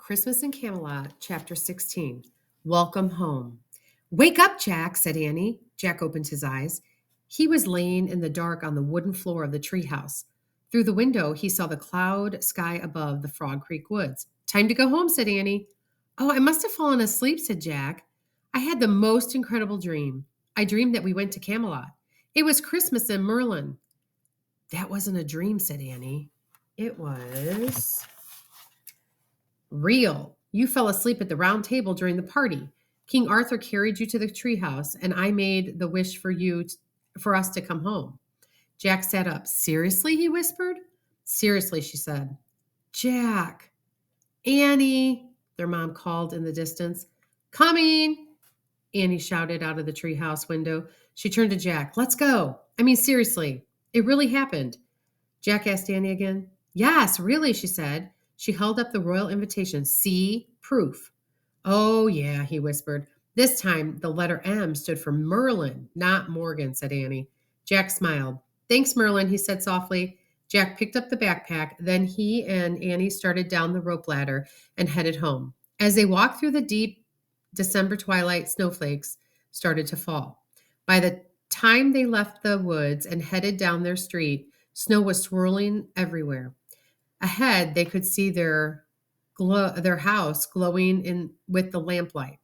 Christmas in Camelot, Chapter 16. Welcome home. Wake up, Jack, said Annie. Jack opened his eyes. He was laying in the dark on the wooden floor of the treehouse. Through the window, he saw the cloud sky above the Frog Creek woods. Time to go home, said Annie. Oh, I must have fallen asleep, said Jack. I had the most incredible dream. I dreamed that we went to Camelot. It was Christmas in Merlin. That wasn't a dream, said Annie. It was real. You fell asleep at the round table during the party. King Arthur carried you to the treehouse, and I made the wish for us to come home. Jack sat up. Seriously, he whispered. Seriously, she said. Jack, Annie, their mom called in the distance. Coming, Annie shouted out of the treehouse window. She turned to Jack. Let's go. I mean, seriously, it really happened. Jack asked Annie again. Yes, really, she said. She held up the royal invitation. See? Proof. Oh, yeah, he whispered. This time, the letter M stood for Merlin, not Morgan, said Annie. Jack smiled. Thanks, Merlin, he said softly. Jack picked up the backpack. Then he and Annie started down the rope ladder and headed home. As they walked through the deep December twilight, snowflakes started to fall. By the time they left the woods and headed down their street, snow was swirling everywhere. Ahead, they could see their house glowing in with the lamplight.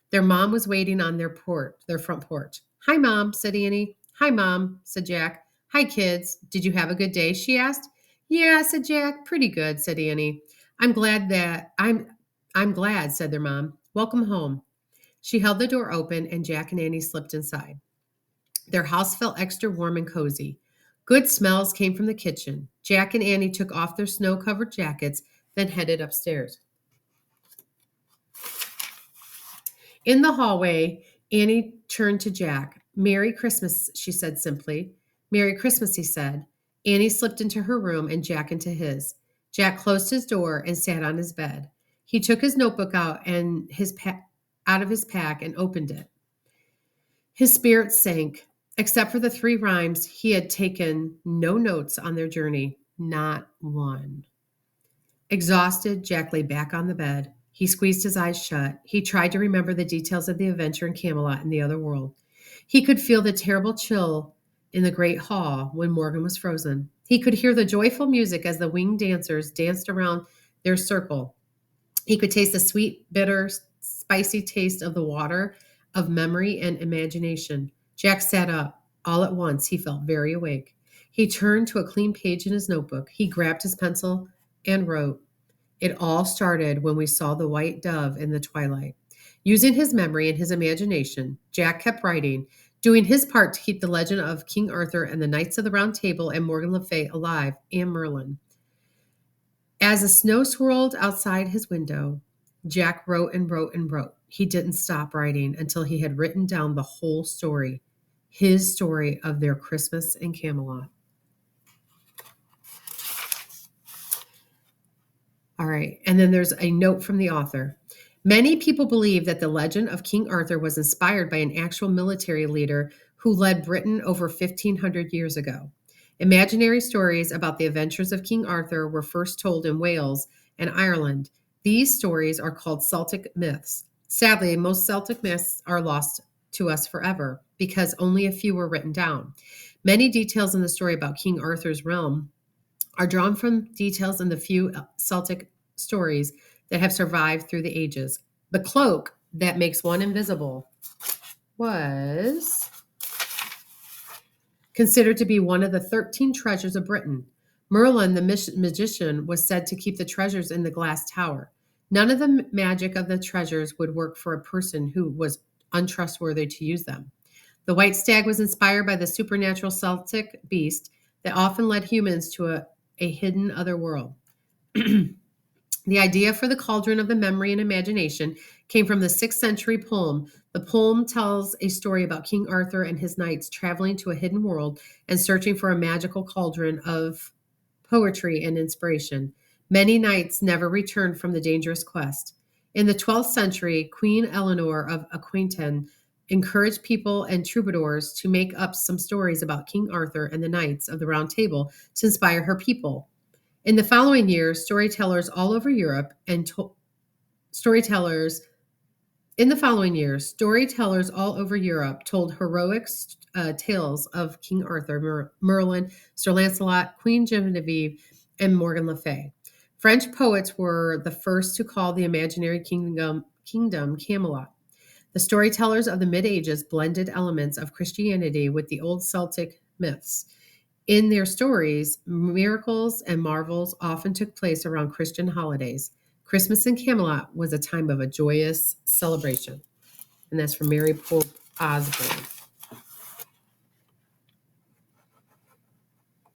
Their mom was waiting on their front porch. Hi, Mom, said Annie. Hi, Mom, said Jack. Hi, kids. Did you have a good day? She asked. Yeah, said Jack. Pretty good, said Annie. I'm glad, said their mom. Welcome home. She held the door open, and Jack and Annie slipped inside. Their house felt extra warm and cozy. Good smells came from the kitchen. Jack and Annie took off their snow-covered jackets, then headed upstairs. In the hallway, Annie turned to Jack. Merry Christmas, she said simply. Merry Christmas, he said. Annie slipped into her room and Jack into his. Jack closed his door and sat on his bed. He took his notebook out of his pack and opened it. His spirits sank. Except for the 3 rhymes, he had taken no notes on their journey, not one. Exhausted, Jack lay back on the bed. He squeezed his eyes shut. He tried to remember the details of the adventure in Camelot and the other world. He could feel the terrible chill in the great hall when Morgan was frozen. He could hear the joyful music as the winged dancers danced around their circle. He could taste the sweet, bitter, spicy taste of the water of memory and imagination. Jack sat up. All at once, he felt very awake. He turned to a clean page in his notebook. He grabbed his pencil and wrote, It all started when we saw the white dove in the twilight. Using his memory and his imagination, Jack kept writing, doing his part to keep the legend of King Arthur and the Knights of the Round Table and Morgan Le Fay alive, and Merlin. As the snow swirled outside his window, Jack wrote and wrote and wrote. He didn't stop writing until he had written down the whole story, his story of their Christmas in Camelot. All right, and then there's a note from the author. Many people believe that the legend of King Arthur was inspired by an actual military leader who led Britain over 1,500 years ago. Imaginary stories about the adventures of King Arthur were first told in Wales and Ireland. These stories are called Celtic myths. Sadly, most Celtic myths are lost to us forever because only a few were written down. Many details in the story about King Arthur's realm are drawn from details in the few Celtic stories that have survived through the ages. The cloak that makes one invisible was considered to be one of the 13 treasures of Britain. Merlin, the magician, was said to keep the treasures in the glass tower. None of the magic of the treasures would work for a person who was untrustworthy to use them. The white stag was inspired by the supernatural Celtic beast that often led humans to a hidden other world. The idea for the cauldron of the memory and imagination came from the 6th century poem. The poem tells a story about King Arthur and his knights traveling to a hidden world and searching for a magical cauldron of poetry and inspiration. Many knights never returned from the dangerous quest. In the 12th century, Queen Eleanor of Aquitaine encouraged people and troubadours to make up some stories about King Arthur and the Knights of the Round Table to inspire her people. In the following years, storytellers all over Europe storytellers in the following years, storytellers all over Europe told heroic tales of King Arthur, Merlin, Sir Lancelot, Queen Genevieve, and Morgan Le Fay. French poets were the first to call the imaginary kingdom Camelot. The storytellers of the Mid Ages blended elements of Christianity with the old Celtic myths. In their stories, miracles and marvels often took place around Christian holidays. Christmas in Camelot was a time of a joyous celebration. And that's from Mary Pope Osborne.